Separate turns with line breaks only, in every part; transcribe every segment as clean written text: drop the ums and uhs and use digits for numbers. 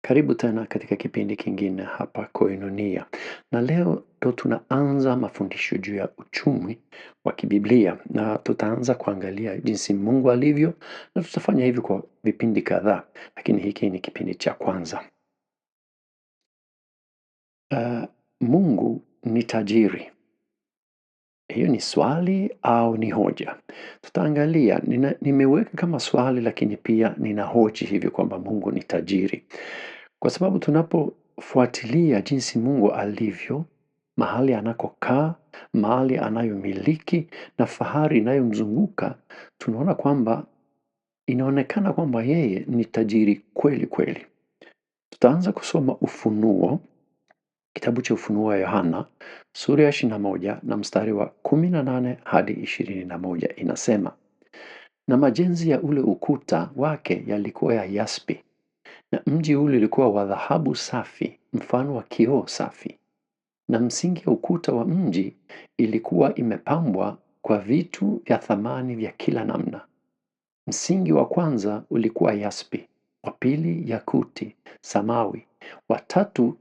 Karibu tena katika kipindi kingine hapa Koinonia. Na leo ndo tunaanza mafundisho juu ya uchumi wa kibiblia na tutaanza kuangalia jinsi Mungu alivyo na tutafanya hivi kwa vipindi kadhaa, lakini hiki ni kipindi cha kwanza. Mungu ni tajiri. Hiyo ni swali au ni hoja? Tutaangalia, nimeweka kama swali lakini pia ninahoji hivi kwamba Mungu ni tajiri. Kwa sababu tunapofuatilia jinsi Mungu alivyo, mahali anakokaa, mahali anayomiliki na fahari inayomzunguka, tunaona kwamba inaonekana kwamba yeye ni tajiri kweli kweli. Tutaanza kusoma Ufunuo, kitabu cha Ufunuo wa Yohana, sura ya 21 na mstari wa 18 hadi 21 inasema, na majenzi ya ule ukuta wake yalikuwa ya yaspi, na mji ule ulikuwa wa dhahabu safi, mfano wa kioo safi. Na msingi ya ukuta wa mji ilikuwa imepambwa kwa vitu vya thamani vya kila namna. Msingi wa kwanza ulikuwa yaspi, wa pili yakuti, samawi, wa tatu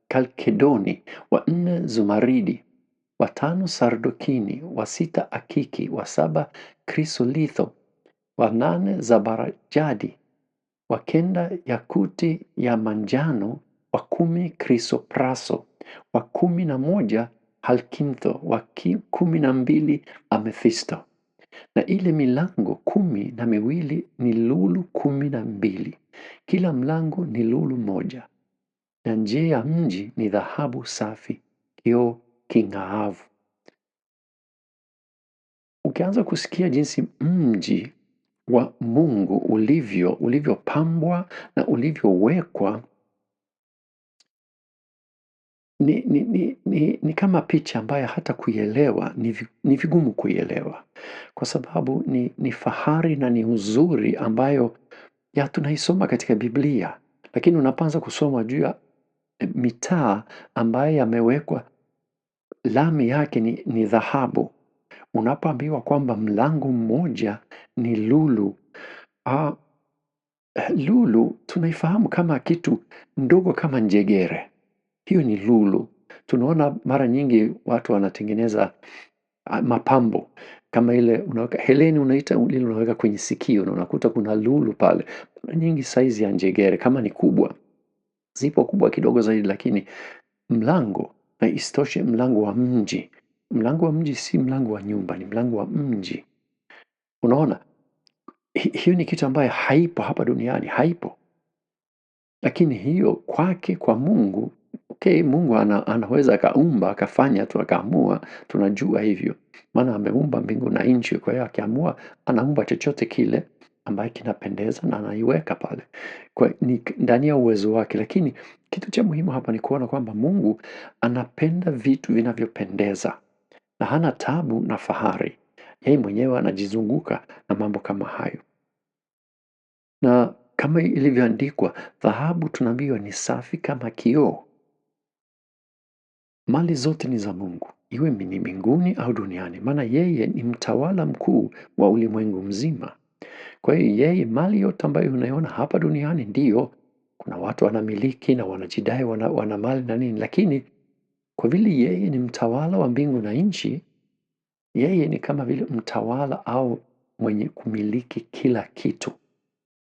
kalkedoni, wa nne zumaridi, wa tano sardokini, wa sita akiki, wa saba krisolitho, wa nane zabarajadi, wa kenda yakuti ya manjano, wa 10 krisopraso, wa 11 halkintho, wa 12 amethisto. Na ile milango 12 ni lulu 12. Kila mlango ni lulu moja. Na nje ya mji ni dhahabu safi, kioo king'aavu. Ukianza kusikia jinsi mji wa Mungu ulivyopambwa na ulivyowekwa, ni kama picha ambayo hata kuielewa ni vigumu kuielewa, kwa sababu ni fahari na ni uzuri ambayo ya tunaisoma katika Biblia, lakini unapoanza kusoma juu ya mitaa ambayo yamewekwa lami yake ni dhahabu. Unapoambiwa kwamba mlango mmoja ni lulu. Lulu tunaifahamu kama kitu ndogo kama njegere. Hiyo ni lulu. Tunaona mara nyingi watu wanatengeneza mapambo kama ile unaweka heleni, unaita lile unaweka kwenye sikio na unakuta kuna lulu pale. Mara nyingi saizi ya njegere kama ni kubwa. Zipo kubwa kidogo zaidi, lakini mlango, na isitoshe mlango wa mji. Mlango wa mji si mlango wa nyumba, ni mlango wa mji. Unaona, hiyo ni kitu ambayo haipo hapa duniani, haipo. Lakini hiyo kwake, kwa Mungu, okay, Mungu anaweza akaumba, akafanya tu, akaamua, tunajua hivyo. Maana ameumba mbingu na nchi, kwa hiyo akiamua, anaumba chochote kile ambaye kinapendeza na anaiweka pale. Kwa ni ndani ya uwezo wake, lakini kitu cha muhimu hapa ni kuona kwamba Mungu anapenda vitu vinavyopendeza na hana tabu na fahari. Yeye mwenyewe anajizunguka na mambo kama hayo. Na kama ilivyoandikwa, dhahabu tunaambiwa ni safi kama kioo. Mali zote ni za Mungu, iwe ni mbinguni au duniani, maana yeye ni mtawala mkuu wa ulimwengu mzima. Kwa hiyo yeye, mali yote ambayo unaiona hapa duniani, ndiyo kuna watu wanamiliki na wanajidai wana mali na nini, lakini kwa vile yeye ni mtawala wa mbingu na nchi, yeye ni kama vile mtawala au mwenye kumiliki kila kitu.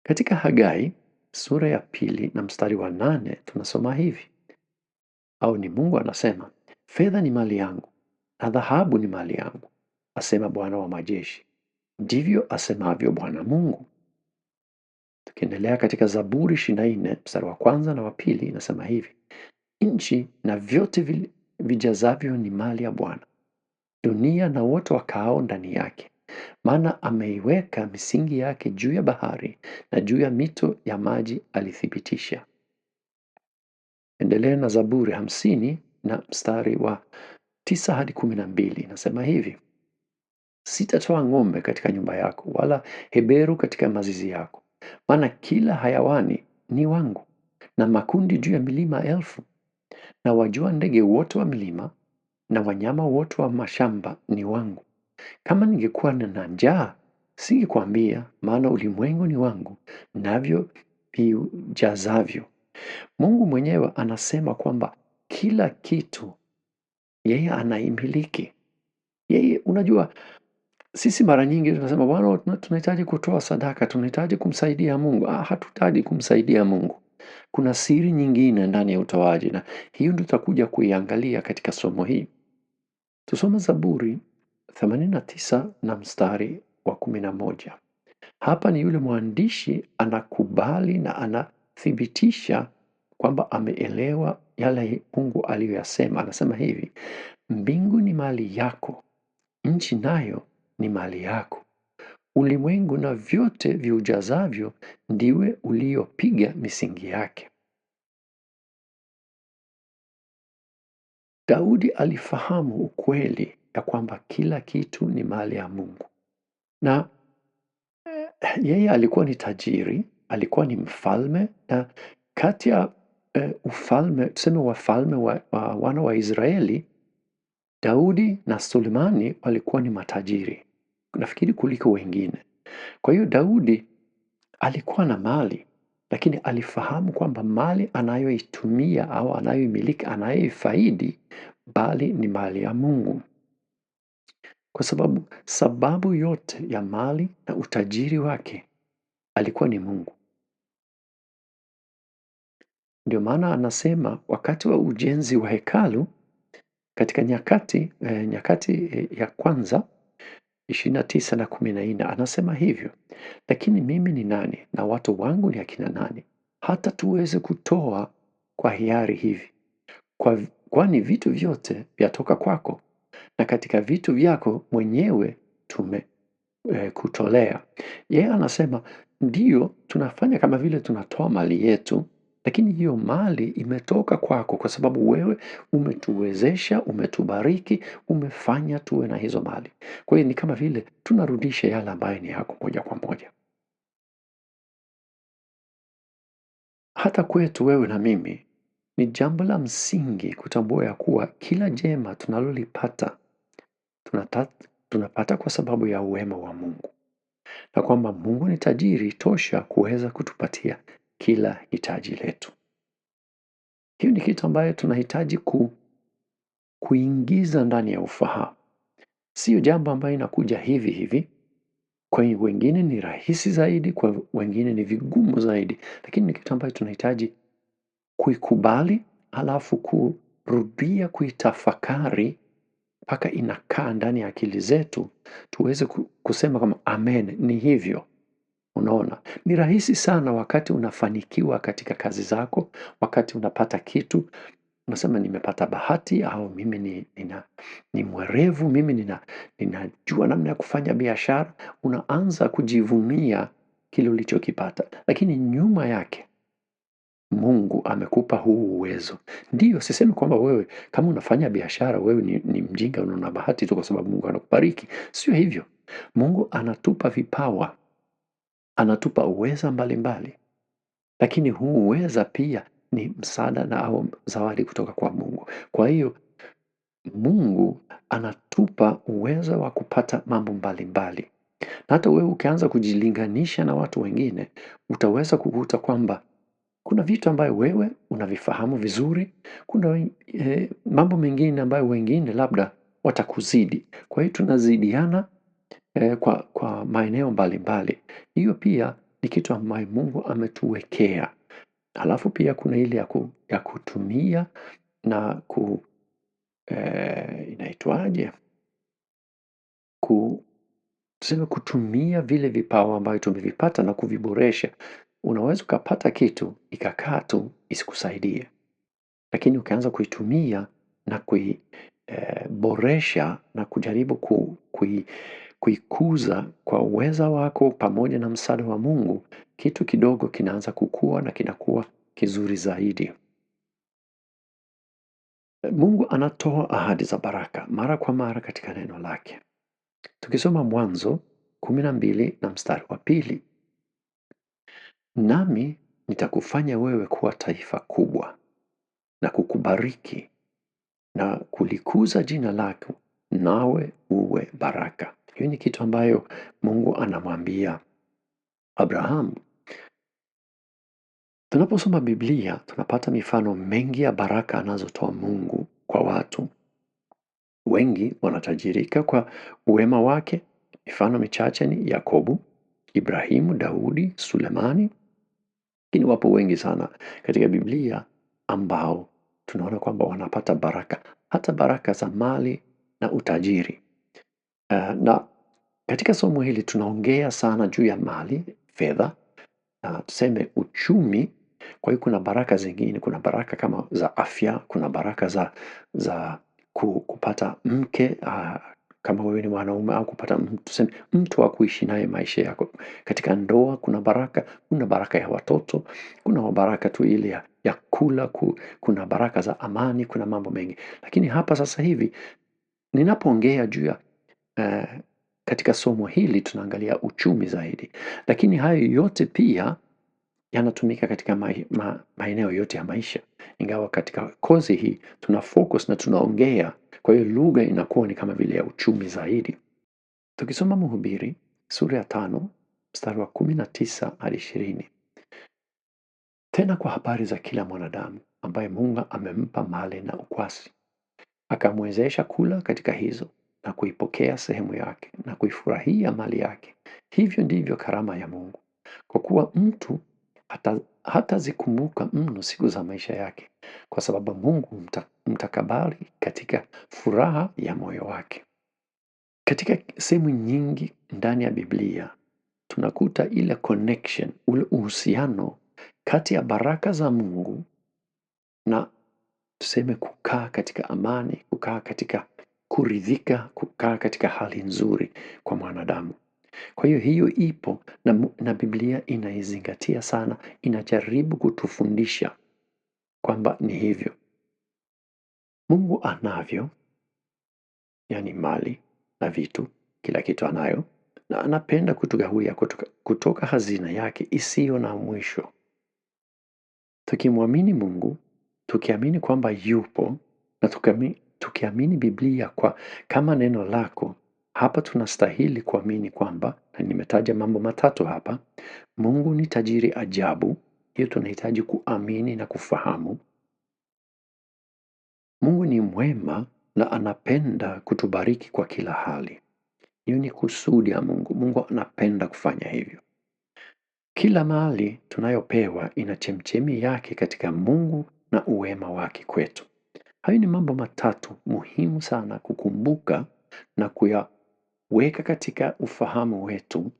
Katika Hagai sura ya 2 na mstari wa 8 tunasoma hivi, au ni Mungu anasema, fedha ni mali yangu na dhahabu ni mali yangu, asema Bwana wa majeshi, ndivyo asemavyo Bwana Mungu. Tukiendelea katika Zaburi 24 mstari wa 1 na wa 2 inasema hivi, nchi na vyote vijazavyo ni mali ya Bwana, dunia na wote wakaao ndani yake. Maana ameiweka misingi yake juu ya bahari na juu ya mito ya maji alithibitisha. Endelea na Zaburi 50 na mstari wa 9 hadi 12 nasema hivi, sitatoa ng'ombe katika nyumba yako, wala heberu katika mazizi yako. Maana kila hayawani ni wangu, na makundi juu ya milima 1000, na wajua ndege wote wa milima, na wanyama wote wa mashamba ni wangu. Kama ningekuwa na njaa, singekuambia, maana ulimwengu ni wangu, navyo viujazavyo. Mungu mwenyewe anasema kwamba kila kitu yeye anaimiliki. Yeye unajua sisi mara nyingi tunasema Bwana tunahitaji kutoa sadaka, tunahitaji kumsaidia Mungu. Hatuhitaji kumsaidia Mungu. Kuna siri nyingine ndani ya utoaji na hiyo ndio tutakuja kuiangalia katika somo hii. Tusome Zaburi 89 na mstari wa 11. Hapa ni yule mwandishi anakubali na anathibitisha kwamba ameelewa yale Mungu aliyoyasema. Anasema hivi, mbingu ni mali yako, nchi nayo ni mali yako. Ulimwengu na vyote viujazavyo ndiwe uliopiga misingi yake. Daudi alifahamu ukweli ya kwamba kila kitu ni mali ya Mungu. Na yeye alikuwa ni tajiri, alikuwa ni mfalme na kati ya ufalme, tuseme wafalme wana wa Israeli, Daudi na Sulemani walikuwa ni matajiri. Nafikiri kuliko wengine. Kwa hiyo Daudi alikuwa na mali, lakini alifahamu kwamba mali anayoitumia au anayoimiliki, anayoifaidi, bali ni mali ya Mungu. Kwa sababu yote ya mali na utajiri wake alikuwa ni Mungu. Ndio maana anasema wakati wa ujenzi wa hekalu katika Nyakati ya kwanza 29 na 14 anasema hivyo, lakini mimi ni nani na watu wangu ni akina nani hata tuweze kutoa kwa hiari hivi? Kwani vitu vyote vyatoka kwako na katika vitu vyako mwenyewe kutolea. Yeye anasema ndiyo tunafanya kama vile tunatoa mali yetu, lakini hiyo mali imetoka kwako kwa sababu wewe umetuwezesha, umetubariki, umefanya tuwe na hizo mali. Kwa hiyo ni kama vile tunarudisha yale ambayo ni yako moja kwa moja. Hata kwetu wewe na mimi ni jambo la msingi kutambua ya kuwa kila jema tunalolipata tunapata kwa sababu ya uwema wa Mungu. Na kwamba Mungu ni tajiri tosha kuweza kutupatia kila hitaji letu. Hiyo ni kitu ambayo tunahitaji kuingiza ndani ya ufahamu. Sio jambo ambayo inakuja hivi hivi. Kwa wengine ni rahisi zaidi, kwa wengine ni vigumu zaidi. Lakini ni kitu ambayo tunahitaji kuikubali, halafu kurudia kuitafakari mpaka inakaa ndani ya akili zetu, tuweze kusema kama amen, ni hivyo. Unaona, ni rahisi sana wakati unafanikiwa katika kazi zako, wakati unapata kitu, unasema nimepata bahati au mimi ni mwerevu, mimi ninajua namna ya kufanya biashara, unaanza kujivunia kile ulichokipata. Lakini nyuma yake Mungu amekupa huu uwezo. Ndiyo, sisemi kwamba wewe kama unafanya biashara wewe ni mjinga una bahati tu kwa sababu Mungu anakubariki. Sio hivyo. Mungu anatupa vipawa, anatupa uweza mbalimbali. Lakini huu uweza pia ni msaada na au zawadi kutoka kwa Mungu. Kwa hiyo Mungu anatupa uwezo wa kupata mambo mbalimbali. Na hata wewe ukianza kujilinganisha na watu wengine, utaweza kukuta kwamba kuna vitu ambayo wewe unavifahamu vizuri, kuna mambo mengine ambayo wengine labda watakuzidi. Kwa hiyo tunazidiana kwa maeneo mbalimbali. Hiyo pia ni kitu ambayo Mungu ametuwekea. Halafu pia kuna ile ya kutumia na inaitwaje? Tuseme kutumia vile vipawa ambayo tumevipata na kuviboresha. Unaweza ukapata kitu ikakaa tu isikusaidie. Lakini ukianza kuitumia na kuiboresha na kujaribu kuikuza kwa uweza wako pamoja na msaada wa Mungu, kitu kidogo kinaanza kukua na kinakuwa kizuri zaidi. Mungu anatoa ahadi za baraka mara kwa mara katika neno lake. Tukisoma Mwanzo 12 na mstari wa 2. Nami nitakufanya wewe kuwa taifa kubwa na kukubariki na kulikuza jina lako nawe uwe baraka. Hiyo ni kitu ambayo Mungu anamwambia Abrahamu. Tunaposoma Biblia, tunapata mifano mengi ya baraka anazotoa Mungu kwa watu. Wengi wanatajirika kwa uwema wake. Mifano michache ni Yakobo, Ibrahimu, Daudi, Sulemani. Lakini wapo wengi sana katika Biblia ambao tunaona kwamba wanapata baraka, hata baraka za mali na utajiri. Na katika somo hili tunaongea sana juu ya mali, fedha, tuseme uchumi. Kwa hiyo kuna baraka zingine, kuna baraka kama za afya, kuna baraka za kupata mke, kama wewe ni mwanaume, au kupata tuseme mtu wa kuishi naye maisha yako. Katika ndoa kuna baraka ya watoto, kuna baraka tu ile ya kula, kuna baraka za amani, kuna mambo mengi. Lakini hapa sasa hivi ninapoongea juu ya katika somo hili tunaangalia uchumi zaidi. Lakini hayo yote pia yanatumika katika maeneo yote ya maisha. Ingawa katika kozi hii tuna focus na tunaongea, kwa hiyo lugha inakuwa ni kama vile ya uchumi zaidi. Tukisoma Mhubiri sura ya 5 mstari wa 19 hadi 20. Tena kwa habari za kila mwanadamu ambaye Mungu amempa mali na ukwasi, akamwezesha kula katika hizo na kuipokea sehemu yake na kuifurahia mali yake. Hivyo ndivyo karama ya Mungu. Kwa kuwa mtu hatazikumbuka mno siku za maisha yake, kwa sababu Mungu mtakabali katika furaha ya moyo wake. Katika sehemu nyingi ndani ya Biblia tunakuta ile connection, ule uhusiano kati ya baraka za Mungu na tuseme kukaa katika amani, kukaa katika kuridhika, kukaa katika hali nzuri kwa mwanadamu. Kwa hiyo ipo na Biblia inaizingatia sana, inajaribu kutufundisha kwamba ni hivyo. Mungu anavyo, yani mali na vitu, kila kitu anayo, na anapenda kutugawia kutoka hazina yake isiyo na mwisho. Tukimwamini Mungu, tukiamini kwamba yupo, na tukiamini Biblia kama neno lako, hapa tunastahili kuamini kwamba, na nimetaja mambo matatu hapa, Mungu ni tajiri ajabu. Hiyo tunahitaji kuamini na kufahamu. Mungu ni mwema na anapenda kutubariki kwa kila hali. Hiyo ni kusudi ya Mungu. Mungu anapenda kufanya hivyo. Kila mali tunayopewa ina chemchemi yake katika Mungu na uwema wake kwetu. Hayo ni mambo matatu muhimu sana kukumbuka na kuyaweka katika ufahamu wetu,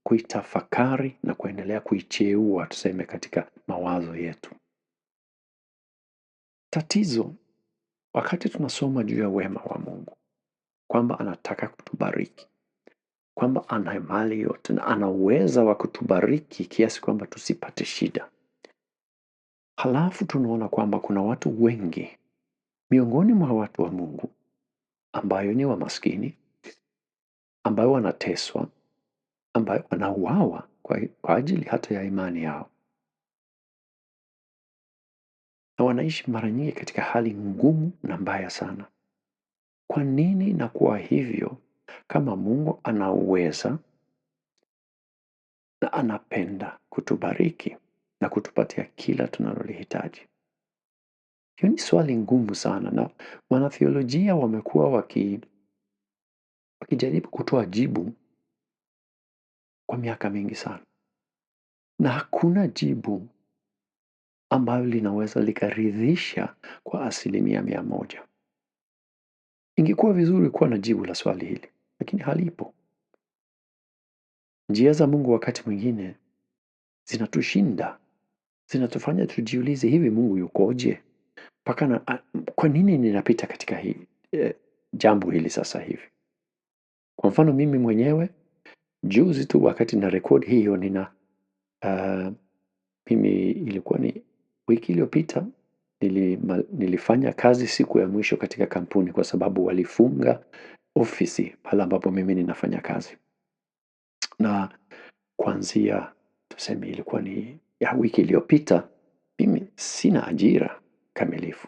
kuitafakari na kuendelea kuicheua tuseme katika mawazo yetu. Tatizo, wakati tunasoma juu ya wema wa Mungu, kwamba anataka kutubariki, kwamba ana mali yote na ana uwezo wa kutubariki kiasi kwamba tusipate shida. Halafu tunaona kwamba kuna watu wengi miongoni mwa watu wa Mungu ambayo ni wamaskini, ambayo wanateswa, ambayo wanauawa kwa ajili hata ya imani yao. Na wanaishi mara nyingi katika hali ngumu na mbaya sana. Kwa nini inakuwa hivyo kama Mungu anaweza na anapenda kutubariki na kutupatia kila tunalolihitaji? Hiyo ni swali ngumu sana, na wanatheolojia wamekuwa wakijaribu kutoa jibu kwa miaka mingi sana. Na hakuna jibu ambalo linaweza likaridhisha kwa 100%. Ingekuwa vizuri kuwa na jibu la swali hili, lakini halipo. Njia za Mungu wakati mwingine zinatushinda, zinatufanya tujiulize, hivi Mungu yukoje? Kwa nini ninapita katika jambo hili sasa hivi? Kwa mfano mimi mwenyewe, juzi tu wakati na record hiyo mimi ilikuwa ni wiki iliyopita, nilifanya kazi siku ya mwisho katika kampuni kwa sababu walifunga ofisi pale ambapo mimi ninafanya kazi. Na kuanzia tuseme ilikuwa ni ya wiki iliyopita, mimi sina ajira kamilifu.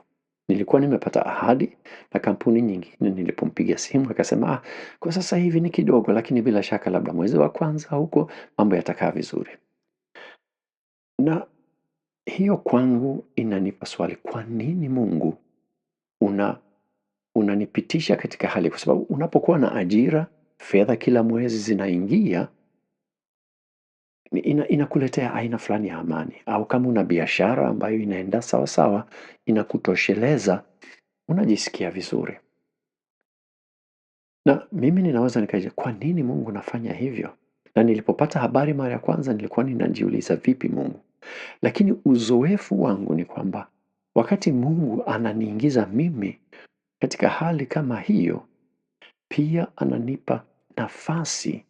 Nilikuwa nimepata ahadi na kampuni nyingine, nilipompigia simu akasema, kwa sasa hivi ni kidogo, lakini bila shaka labda mwezi wa kwanza huko mambo yatakaa vizuri. Na hiyo kwangu inanipa swali, kwa nini Mungu unanipitisha katika hali? Kwa sababu unapokuwa na ajira, fedha kila mwezi zinaingia, inakuletea aina fulani ya amani. Au kama una biashara ambayo inaenda sawa sawa, inakutosheleza, unajisikia vizuri. Na mimi ninaweza nikaja, kwa nini Mungu unafanya hivyo? Na nilipopata habari mara ya kwanza nilikuwa ninajiuliza, vipi Mungu? Lakini uzoefu wangu ni kwamba wakati Mungu ananiingiza mimi katika hali kama hiyo, pia ananipa nafasi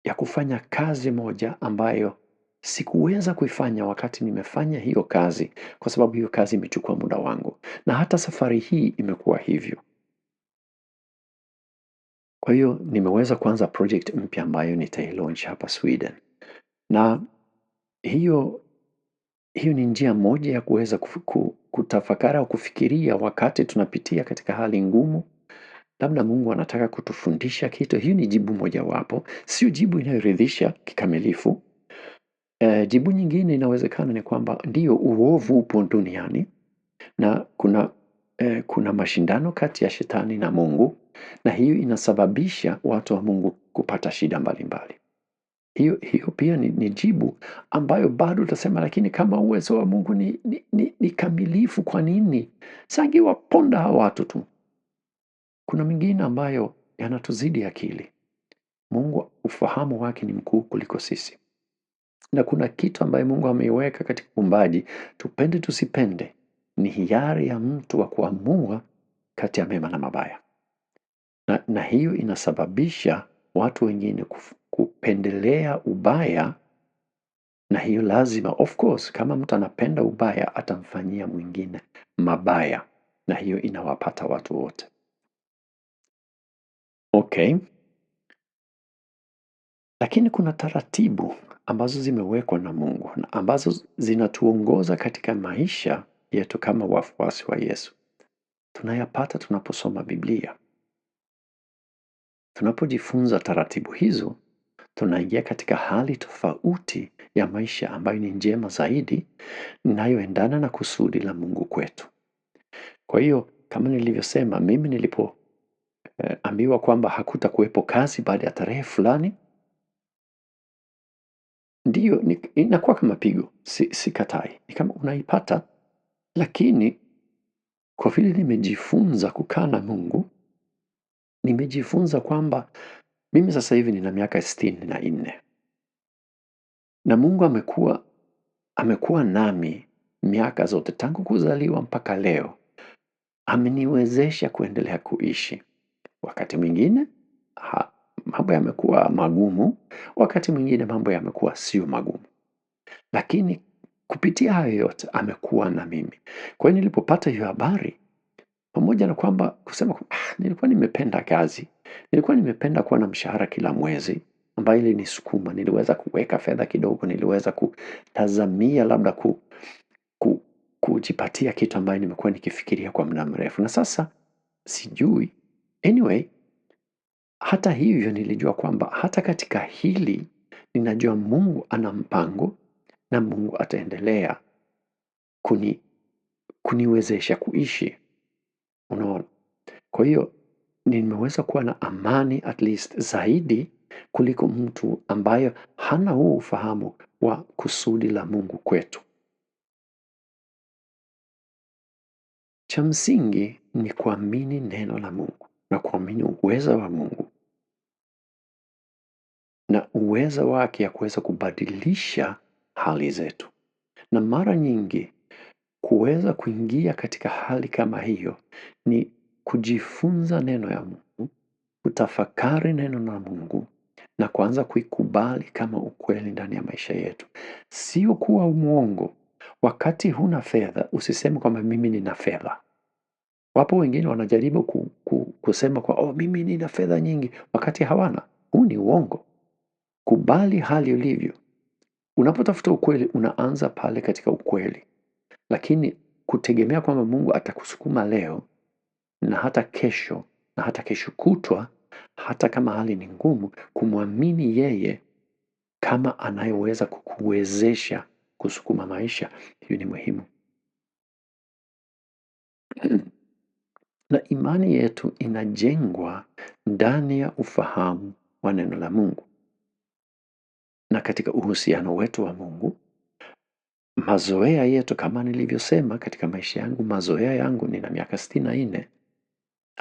ya kufanya kazi moja ambayo sikuweza kuifanya wakati nimefanya hiyo kazi, kwa sababu hiyo kazi imechukua muda wangu. Na hata safari hii imekuwa hivyo. Kwa hiyo nimeweza kuanza project mpya ambayo nitailaunch hapa Sweden. Na hiyo ni njia moja ya kuweza kutafakari au kufikiria wakati tunapitia katika hali ngumu. Labda Mungu anataka kutufundisha kitu. Hiyo ni jibu mojawapo. Sio jibu inayoridhisha kikamilifu. Jibu nyingine inawezekana ni kwamba ndiyo, uovu upo duniani na kuna mashindano kati ya shetani na Mungu, na hiyo inasababisha watu wa Mungu kupata shida mbalimbali. Hiyo pia ni jibu ambayo bado utasema, lakini kama uwezo wa Mungu ni kamilifu, kwa nini si angewaponda hawa watu tu? Kuna mengine ambayo yanatuzidi akili. Mungu, ufahamu wake ni mkuu kuliko sisi. Na kuna kitu ambayo Mungu ameiweka katika uumbaji, tupende tusipende, ni hiari ya mtu wa kuamua kati ya mema na mabaya. Na hiyo inasababisha watu wengine kupendelea ubaya, na hiyo lazima, of course, kama mtu anapenda ubaya atamfanyia mwingine mabaya, na hiyo inawapata watu wote. Okay. Lakini kuna taratibu ambazo zimewekwa na Mungu na ambazo zinatuongoza katika maisha yetu kama wafuasi wa Yesu. Tunayapata tunaposoma Biblia. Tunapojifunza taratibu hizo, tunaingia katika hali tofauti ya maisha ambayo ni njema zaidi, inayoendana na kusudi la Mungu kwetu. Kwa hiyo, kama nilivyosema, mimi nilipoambiwa kwamba hakutakuwepo kazi baada ya tarehe fulani, ndiyo inakuwa kama pigo, sikatai. Ni kama unaipata, lakini kwa vile nimejifunza kukaa na Mungu, nimejifunza kwamba mimi sasa hivi nina miaka 64. Na Mungu amekuwa nami miaka zote tangu kuzaliwa mpaka leo. Ameniwezesha kuendelea kuishi. Wakati mwingine mambo yamekuwa magumu, wakati mwingine mambo yamekuwa sio magumu. Lakini kupitia hayo yote amekuwa na mimi. Kwa hiyo nilipopata hiyo habari, pamoja na kwamba kusema nilikuwa nimependa kazi, nilikuwa nimependa kuwa na mshahara kila mwezi, ambayo ilinisukuma, niliweza kuweka fedha kidogo, niliweza kutazamia labda kujipatia kitu ambayo nimekuwa nikifikiria kwa muda mrefu. Na sasa sijui, anyway, hata hivyo nilijua kwamba hata katika hili ninajua Mungu ana mpango na Mungu ataendelea kuniwezesha kuishi. Unaona? Kwa hiyo nimeweza kuwa na amani at least zaidi kuliko mtu ambaye hana huu ufahamu wa kusudi la Mungu kwetu. Cha msingi ni kuamini neno la Mungu na kuamini uweza wa Mungu na uweza wake ya kuweza kubadilisha hali zetu. Na mara nyingi kuweza kuingia katika hali kama hiyo ni kujifunza neno ya Mungu, kutafakari neno la Mungu na kuanza kuikubali kama ukweli ndani ya maisha yetu. Sio kuwa mwongo. Wakati huna fedha, usiseme kwamba mimi nina fedha. Wapo wengine wanajaribu kusema kwa mimi nina fedha nyingi wakati hawana. Huu ni uongo. Kubali hali ulivyo. Unapotafuta ukweli unaanza pale katika ukweli. Lakini kutegemea kwamba Mungu atakusukuma leo na hata kesho na hata kesho kutwa, hata kama hali ni ngumu, kumwamini yeye kama anayeweza kukuwezesha kusukuma maisha. Hiyo ni muhimu. Na imani yetu inajengwa ndani ya ufahamu wa neno la Mungu na katika uhusiano wetu wa Mungu. Mazoea yetu, kama nilivyosema katika maisha yangu, mazoea yangu, nina miaka 64,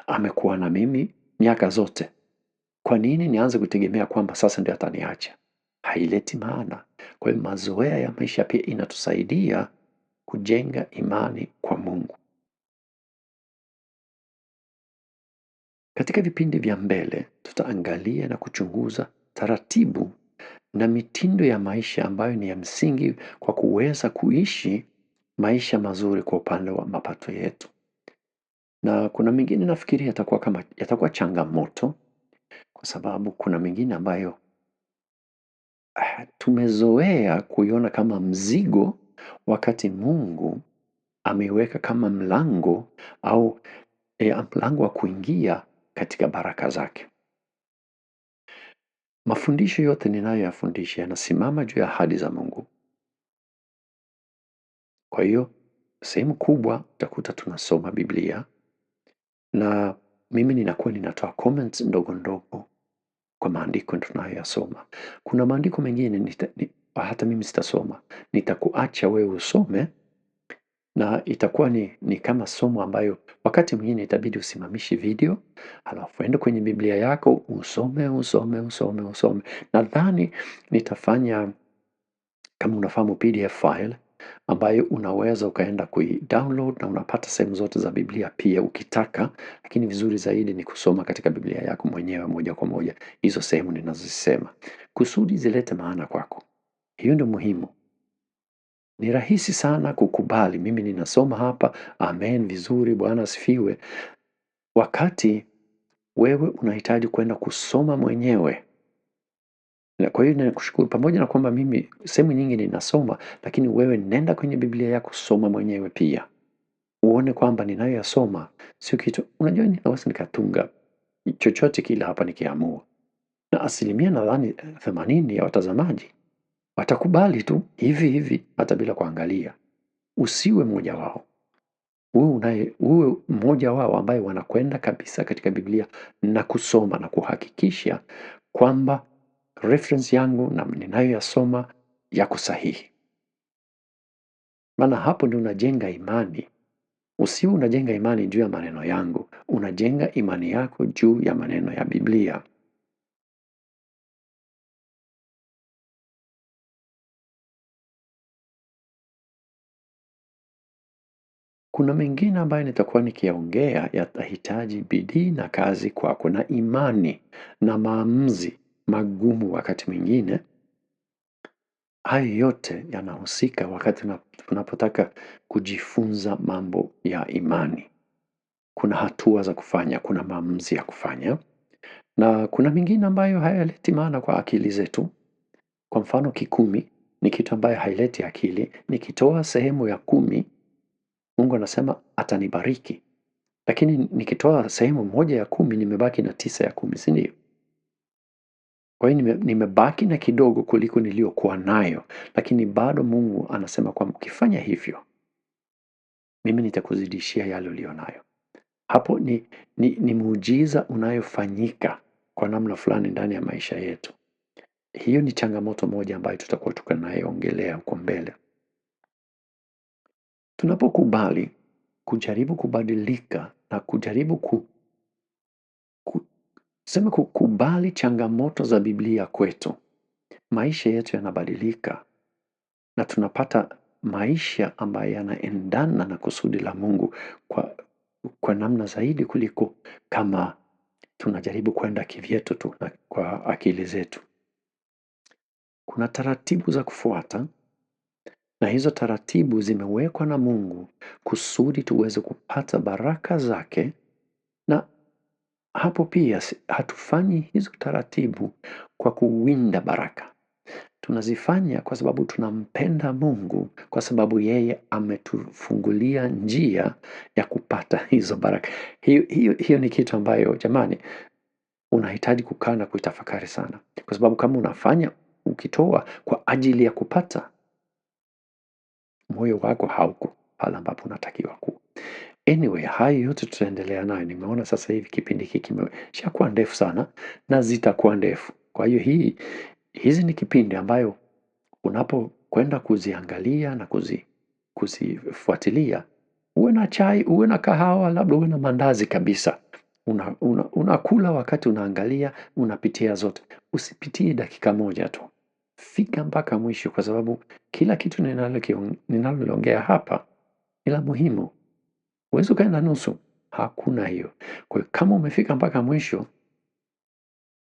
amekuwa na mimi miaka zote. Kwa nini nianze kutegemea kwamba sasa ndio ataniacha? Haileti maana. Kwa hiyo mazoea ya maisha pia inatusaidia kujenga imani kwa Mungu. Katika vipindi vya mbele, tutaangalia na kuchunguza taratibu na mitindo ya maisha ambayo ni ya msingi kwa kuweza kuishi maisha mazuri kwa upande wa mapato yetu. Na kuna mengine nafikiri yatakuwa changamoto, kwa sababu kuna mengine ambayo tumezoea kuiona kama mzigo, wakati Mungu ameiweka kama mlango au mlango wa kuingia katika baraka zake. Mafundisho yote ninayoyafundisha yanasimama juu ya ahadi za Mungu. Kwa hiyo sehemu kubwa utakuta tunasoma Biblia, na mimi ninakuwa ninatoa comments ndogo ndogo kwa maandiko tunayoyasoma. Kuna maandiko mengine hata mimi sitasoma. Nitakuacha wewe usome, na itakuwa ni kama somo ambayo wakati mwingine itabidi usimamishi video, halafu uende kwenye Biblia yako usome, usome, usome, usome. Nadhani nitafanya, kama unafahamu, PDF file ambayo unaweza ukaenda download na unapata sehemu zote za Biblia pia ukitaka, lakini vizuri zaidi ni kusoma katika Biblia yako mwenyewe moja kwa moja hizo sehemu ninazosema, kusudi zilete maana kwako. Hiyo ndio muhimu. Ni rahisi sana kukubali, mimi ninasoma hapa, amen, vizuri, Bwana asifiwe, wakati wewe unahitaji kwenda kusoma mwenyewe. Na kwa hiyo ninakushukuru, pamoja na kwamba mimi sehemu nyingi ninasoma, lakini wewe nenda kwenye Biblia yako, soma mwenyewe pia. Uone kwamba ninayoyasoma sio kitu, unajua ninaweza nikatunga chochote kile hapa nikiamua. Na asilimia nadhani 80 ya watazamaji watakubali tu hivi hivi hata bila kuangalia. Usiwe mmoja wao. Uwe mmoja wao ambaye wanakwenda kabisa katika Biblia na kusoma na kuhakikisha kwamba reference yangu na ninayoyasoma yako sahihi. Maana hapo ndio unajenga imani. Usiwe unajenga imani juu ya maneno yangu, unajenga imani yako juu ya maneno ya Biblia. Kuna mengine ambayo nitakuwa nikiyaongea yatahitaji bidii na kazi kwako na imani na maamuzi magumu wakati mwingine. Hayo yote yanahusika wakati tunapotaka kujifunza mambo ya imani. Kuna hatua za kufanya, kuna maamuzi ya kufanya, na kuna mengine ambayo hayaleti maana kwa akili zetu. Kwa mfano, 10 ni kitu ambayo haileti akili. Nikitoa sehemu ya 10, Mungu anasema atanibariki. Lakini nikitoa sehemu moja ya 10, nimebaki na 9 ya 10, si ndio? Kwa hiyo nimebaki na kidogo kuliko niliyokuwa nayo, lakini bado Mungu anasema kwamba ukifanya hivyo, mimi nitakuzidishia yale uliyo nayo. Hapo ni muujiza unayofanyika kwa namna fulani ndani ya maisha yetu. Hiyo ni changamoto moja ambayo tutakuwa tunaiongelea huko mbele. Tunapokubali kujaribu kubadilika na kujaribu kukubali changamoto za Biblia kwetu, maisha yetu yanabadilika na tunapata maisha ambayo yanaendana na kusudi la Mungu kwa namna zaidi kuliko kama tunajaribu kwenda kivyetu tu na kwa akili zetu. Kuna taratibu za kufuata, na hizo taratibu zimewekwa na Mungu kusudi tuweze kupata baraka zake, na hapo pia hatufanyi hizo taratibu kwa kuwinda baraka. Tunazifanya kwa sababu tunampenda Mungu, kwa sababu yeye ametufungulia njia ya kupata hizo baraka. Hiyo ni kitu ambayo jamani, unahitaji kukaa na kuitafakari sana. Kwa sababu kama unafanya ukitoa kwa ajili ya kupata, moyo wako hauko pale ambapo unatakiwa kuwa. Anyway, hayo yote tutaendelea nayo. Nimeona sasa hivi kipindi hiki kimeshakuwa ndefu sana na zitakuwa ndefu. Kwa hiyo hizi ni kipindi ambayo unapokwenda kuziangalia na kuzifuatilia, uwe na chai, uwe na kahawa, labda uwe na mandazi kabisa. Unakula wakati unaangalia, unapitia zote. Usipitie dakika moja tu. Fika mpaka mwisho kwa sababu kila kitu ninaloliongea hapa ni la muhimu. Huwezi ukaenda nusu, hakuna hiyo. Kwa hiyo kama umefika mpaka mwisho,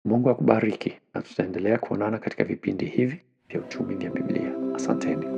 Mungu akubariki na tutaendelea kuonana katika vipindi hivi vya Uchumi vya Biblia. Asanteni.